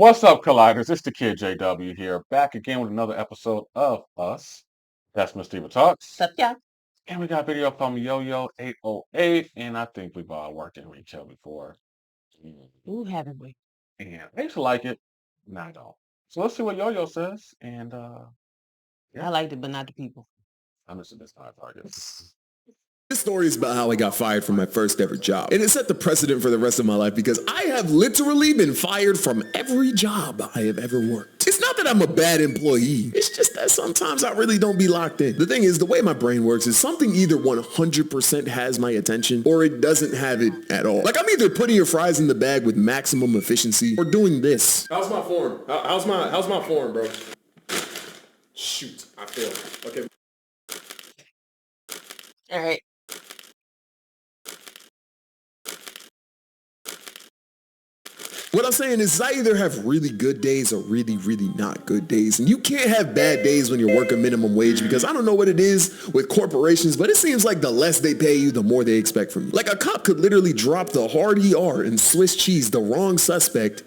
What's up, Colliders? It's the kid JW here, back again with another episode of Us. That's Miss Diva Talks. What's up, y'all? And we got video from Yo-Yo 808, and I think we've all worked in retail before. Ooh, haven't we? And I used to like it. Now I don't. So let's see what Yo-Yo says. And I liked it, but not the people. I'm just this time target. This story is about how I got fired from my first ever job. And it set the precedent for the rest of my life because I have literally been fired from every job I have ever worked. It's not that I'm a bad employee. It's just that sometimes I really don't be locked in. The thing is, the way my brain works is something either 100% has my attention or it doesn't have it at all. Like I'm either putting your fries in the bag with maximum efficiency or doing this. How's my form? How's my form, bro? Shoot, I failed. Okay. All right. What I'm saying is I either have really good days or really, really not good days. And you can't have bad days when you're working minimum wage because I don't know what it is with corporations, but it seems like the less they pay you, the more they expect from you. Like a cop could literally drop the hard ER and Swiss cheese the wrong suspect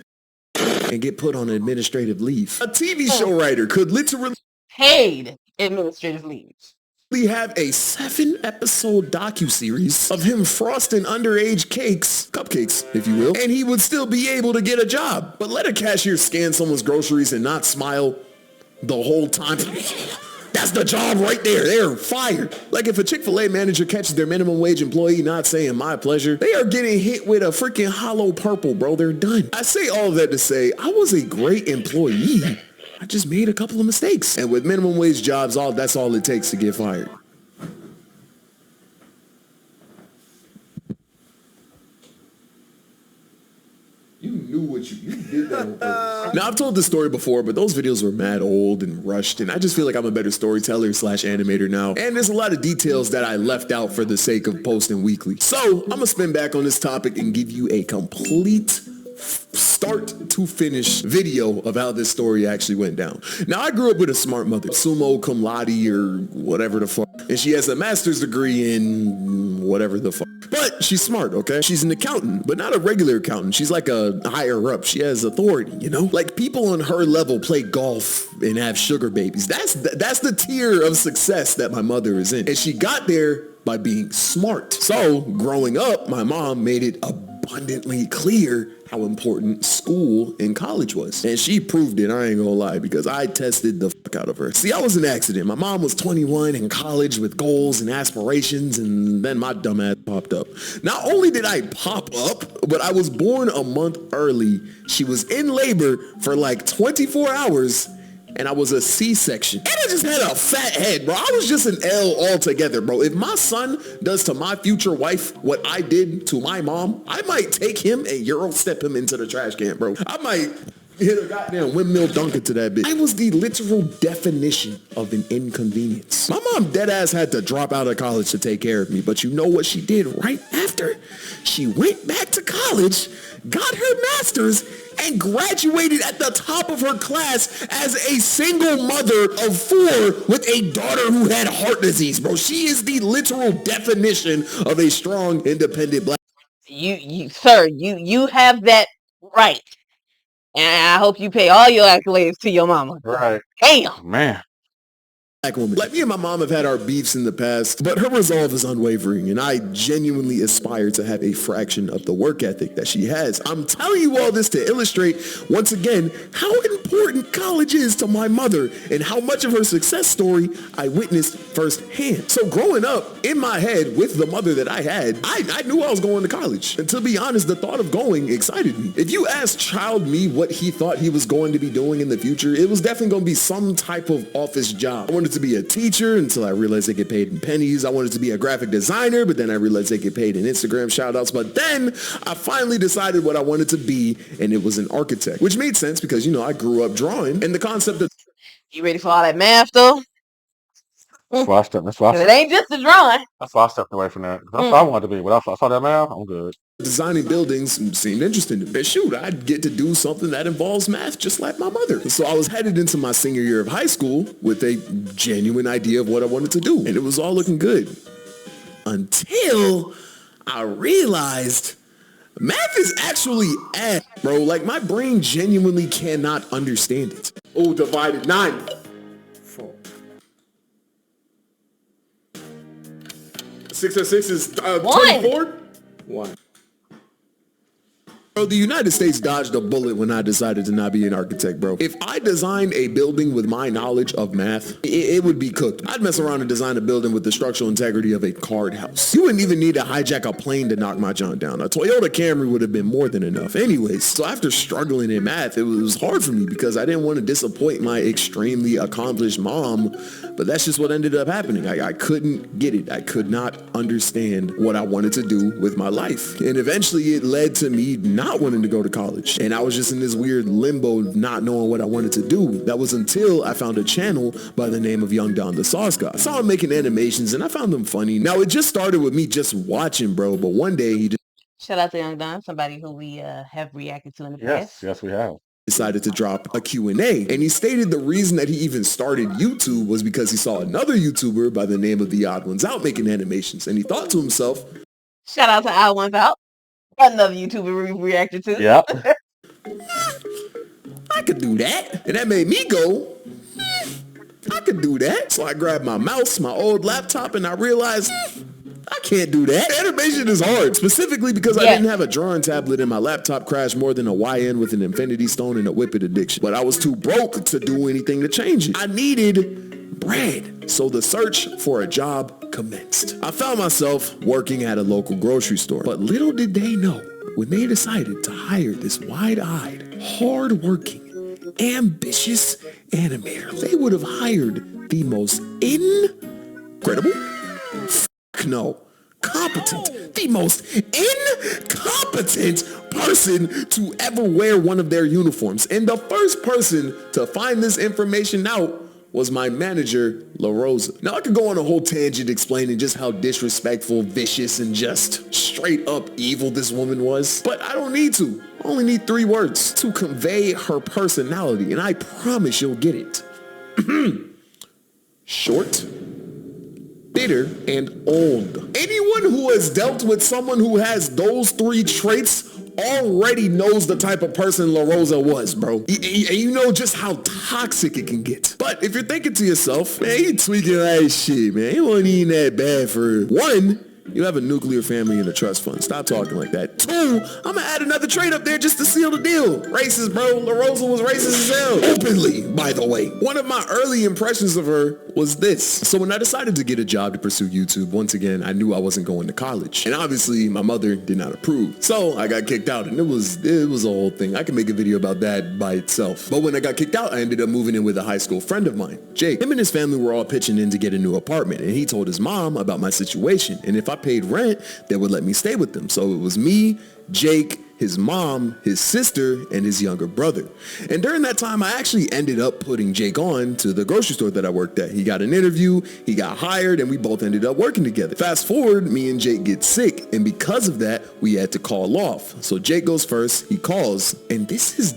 and get put on administrative leave. A TV show writer could literally Paid administrative leave. have a 7-episode docuseries of him frosting underage cupcakes, if you will, and he would still be able to get a job. But let a cashier scan someone's groceries and not smile the whole time. That's the job right there. They're fired. Like if a Chick-fil-A manager catches their minimum wage employee not saying my pleasure, they are getting hit with a freaking hollow purple, bro. They're done. I say all of that to say I was a great employee. I just made a couple of mistakes. And with minimum wage jobs, that's all it takes to get fired. You knew what you did that on purpose. Now, I've told this story before, but those videos were mad old and rushed, and I just feel like I'm a better storyteller / animator now. And there's a lot of details that I left out for the sake of posting weekly. So, I'm gonna spin back on this topic and give you a complete start to finish video of how this story actually went down. Now, I grew up with a smart mother, summa cum laude or whatever the fuck, and she has a master's degree in whatever the fuck. But she's smart, okay? She's an accountant, but not a regular accountant. She's like a higher up. She has authority, you know? Like people on her level play golf and have sugar babies. That's the tier of success that my mother is in. And she got there by being smart. So growing up, my mom made it abundantly clear how important school and college was. And she proved it, I ain't gonna lie, because I tested the fuck out of her. See, I was an accident. My mom was 21 in college with goals and aspirations, and then my dumb ass popped up. Not only did I pop up, but I was born a month early. She was in labor for like 24 hours, and I was a C-section. And I just had a fat head, bro. I was just an L altogether, bro. If my son does to my future wife what I did to my mom, I might take him and Euro step him into the trash can, bro. I might hit a goddamn windmill dunk into that bitch. I was the literal definition of an inconvenience. My mom deadass had to drop out of college to take care of me, but you know what she did right after? She went back to college, got her master's, and graduated at the top of her class as a single mother of 4 with a daughter who had heart disease, bro. She is the literal definition of a strong, independent black. Sir, you have that right. And I hope you pay all your accolades to your mama. Right. Damn. Man. Black woman. Like me and my mom have had our beefs in the past, but her resolve is unwavering, and I genuinely aspire to have a fraction of the work ethic that she has. I'm telling you all this to illustrate, once again, how important college is to my mother and how much of her success story I witnessed firsthand. So growing up, in my head, with the mother that I had, I knew I was going to college. And to be honest, the thought of going excited me. If you asked child me what he thought he was going to be doing in the future, it was definitely going to be some type of office job. I wanted to be a teacher until I realized they get paid in pennies. I wanted to be a graphic designer, but then I realized they get paid in Instagram shout outs. But then I finally decided what I wanted to be, and it was an architect, which made sense because, you know, I grew up drawing, and the concept of... You ready for all that math, though? That's why It ain't just the drawing. That's why I stepped away from that. That's what I wanted to be. But I saw that math, I'm good. Designing buildings seemed interesting to me. And shoot, I'd get to do something that involves math just like my mother. So I was headed into my senior year of high school with a genuine idea of what I wanted to do. And it was all looking good. Until I realized Math is actually ass, bro. Like, my brain genuinely cannot understand it. Oh, divided 9. 4. 6 and 6 is 24? 1. Bro, the United States dodged a bullet when I decided to not be an architect, bro. If I designed a building with my knowledge of math, it would be cooked. I'd mess around and design a building with the structural integrity of a card house. You wouldn't even need to hijack a plane to knock my John down. A Toyota Camry would have been more than enough. Anyways, so after struggling in math, it was hard for me because I didn't want to disappoint my extremely accomplished mom, but that's just what ended up happening. I couldn't get it. I could not understand what I wanted to do with my life. And eventually it led to me not wanting to go to college. And I was just in this weird limbo of not knowing what I wanted to do. That was until I found a channel by the name of Young Don the Sauce Guy. I saw him making animations and I found them funny. Now it just started with me just watching, bro, but one day he just Shout out to Young Don, somebody who we have reacted to in the past. Yes, we have. decided to drop a Q&A. And he stated the reason that he even started YouTube was because he saw another YouTuber by the name of The Odd Ones Out making animations. And he thought to himself, shout out to Odd Ones Out, another YouTuber we reacted to. Yep. I could do that. And that made me go, I could do that. So I grabbed my mouse, my old laptop, and I realized I can't do that. Animation is hard, specifically because I didn't have a drawing tablet and my laptop crashed more than a YN with an infinity stone and a whippet addiction. But I was too broke to do anything to change it. I needed bread. So the search for a job commenced. I found myself working at a local grocery store. But little did they know, when they decided to hire this wide-eyed, hard-working, ambitious animator, they would have hired the most incredible, competent, the most incompetent person to ever wear one of their uniforms. And the first person to find this information out was my manager, La Rosa. Now I could go on a whole tangent explaining just how disrespectful, vicious, and just straight up evil this woman was, but I don't need to. I only need 3 words to convey her personality, and I promise you'll get it. Short, bitter, and old. Anyone who has dealt with someone who has those 3 traits already knows the type of person La Rosa was, bro. And you know just how toxic it can get. But if you're thinking to yourself, man, you tweaking like shit, man. He wasn't even that bad for 1. You have a nuclear family and a trust fund. Stop talking like that. 2, I'm gonna add another trait up there just to seal the deal. Racist, bro. La Rosa was racist as hell. Openly, by the way. One of my early impressions of her was this. So when I decided to get a job to pursue YouTube, once again, I knew I wasn't going to college. And obviously, my mother did not approve. So I got kicked out, and it was a whole thing. I can make a video about that by itself. But when I got kicked out, I ended up moving in with a high school friend of mine, Jake. Him and his family were all pitching in to get a new apartment, and he told his mom about my situation. And if I paid rent, they would let me stay with them. So it was me, Jake, his mom, his sister, and his younger brother. And during that time, I actually ended up putting Jake on to the grocery store that I worked at. He got an interview, he got hired, and we both ended up working together. Fast forward, me and Jake get sick, and because of that, we had to call off. So Jake goes first, he calls, and this is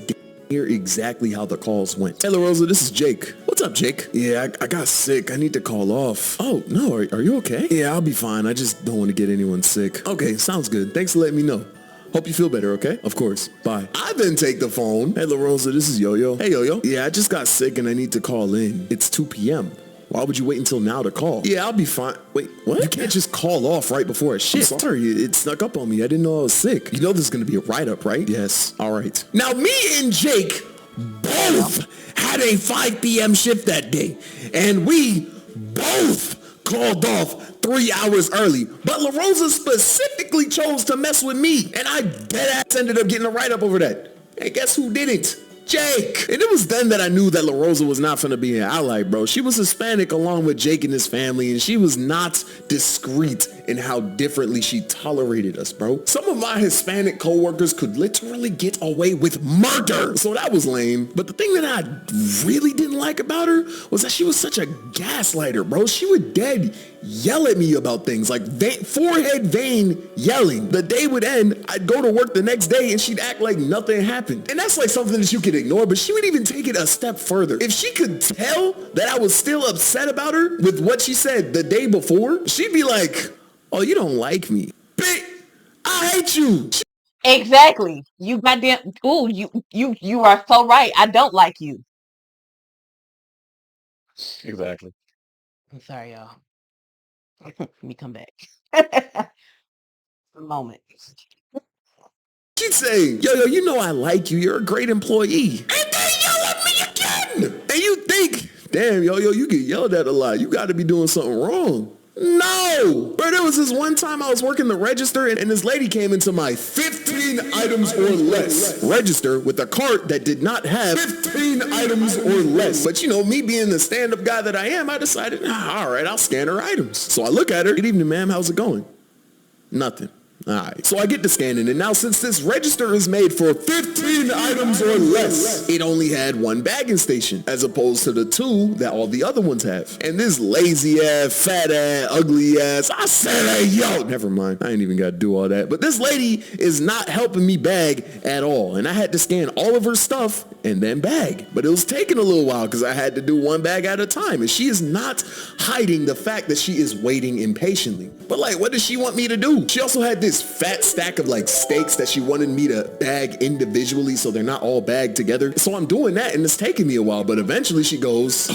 hear exactly how the calls went. Hey, La Rosa, this is Jake. What's up, Jake? Yeah, I got sick. I need to call off. Oh, no, are you okay? Yeah, I'll be fine. I just don't want to get anyone sick. Okay, sounds good. Thanks for letting me know. Hope you feel better, okay? Of course. Bye. I then take the phone. Hey, La Rosa, this is Yo-Yo. Hey, Yo-Yo. Yeah, I just got sick and I need to call in. It's 2 p.m. Why would you wait until now to call? Yeah, I'll be fine. Wait, what? You can't just call off right before a shift. I'm sorry, it snuck up on me. I didn't know I was sick. You know this is going to be a write-up, right? Yes. All right. Now, me and Jake both had a 5 p.m. shift that day, and we both called off 3 hours early. But La Rosa specifically chose to mess with me, and I deadass ended up getting a write-up over that. And guess who didn't? Jake. And it was then that I knew that La Rosa was not finna be an ally, bro. She was Hispanic along with Jake and his family, and she was not discreet in how differently she tolerated us, bro. Some of my Hispanic coworkers could literally get away with murder. So that was lame. But the thing that I really didn't like about her was that she was such a gaslighter, bro. She would dead yell at me about things, like forehead vein yelling. The day would end, I'd go to work the next day and she'd act like nothing happened. And that's like something that you could ignore, but she would even take it a step further. If she could tell that I was still upset about her with what she said the day before, she'd be like, oh, you don't like me. Bitch, I hate you. Exactly. You goddamn. Ooh, you are so right. I don't like you. Exactly. I'm sorry, y'all. Let me come back. A moment. She'd say, yo, you know I like you. You're a great employee. And they yell at me again. And you think, damn, yo, you get yelled at a lot. You got to be doing something wrong. No! Bro, there was this one time I was working the register and this lady came into my 15 items or less register with a cart that did not have 15 items or less. But you know, me being the stand-up guy that I am, I decided, all right, I'll scan her items. So I look at her. Good evening, ma'am. How's it going? Nothing. All right. So I get to scanning, and now since this register is made for 15 items or less, it only had one bagging station as opposed to the 2 that all the other ones have. And this lazy ass, fat ass, ugly ass, I said, hey, yo, never mind. I ain't even got to do all that. But this lady is not helping me bag at all. And I had to scan all of her stuff and then bag. But it was taking a little while because I had to do one bag at a time. And she is not hiding the fact that she is waiting impatiently. But like, what does she want me to do? She also had this fat stack of like steaks that she wanted me to bag individually so they're not all bagged together. So I'm doing that and it's taking me a while, but eventually she goes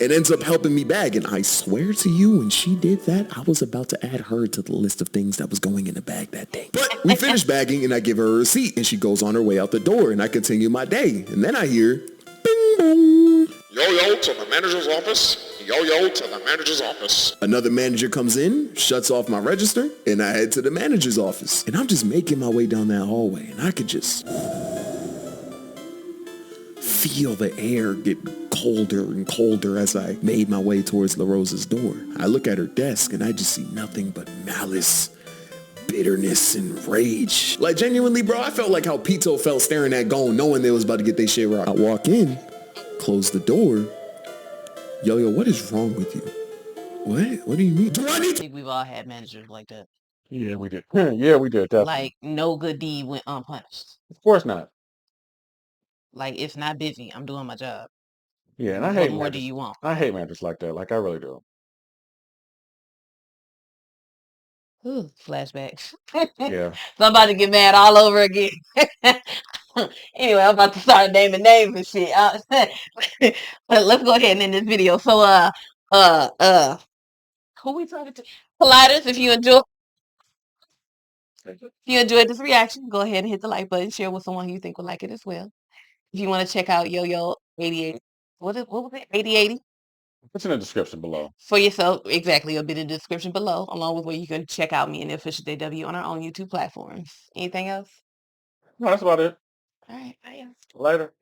and ends up helping me bag. And I swear to you, when she did that, I was about to add her to the list of things that was going in the bag that day. But we finished bagging and I give her a receipt and she goes on her way out the door and I continue my day. And then I hear, bing bong. Yo, to the manager's office. Yo, to the manager's office. Another manager comes in, shuts off my register, and I head to the manager's office. And I'm just making my way down that hallway, and I could just feel the air get colder and colder as I made my way towards La Rosa's door. I look at her desk, and I just see nothing but malice, bitterness, and rage. Like, genuinely, bro, I felt like how Pito felt staring at Gone, knowing they was about to get their shit right. I walk in, close the door. Yo, what is wrong with you? What do you mean? Do I need I think we've all had managers like that. Yeah, we did. Yeah, we did. Definitely. Like, no good deed went unpunished. Of course not. Like, it's not busy. I'm doing my job. Yeah, and I What hate more do managers. you want? I hate managers like that. Like I really do. Ooh, flashbacks. Yeah. So I'm about to get mad all over again. Anyway, I'm about to start naming names and shit. But let's go ahead and end this video. So, who we talking to? Colliders, if you enjoyed this reaction, go ahead and hit the like button. Share with someone who you think would like it as well. If you want to check out Yo 88, what was it? 8080 It's in the description below. for yourself. Exactly, it'll be in the description below, along with where you can check out me and the official JW on our own YouTube platforms. Anything else? No, that's about it. All right, bye. Later.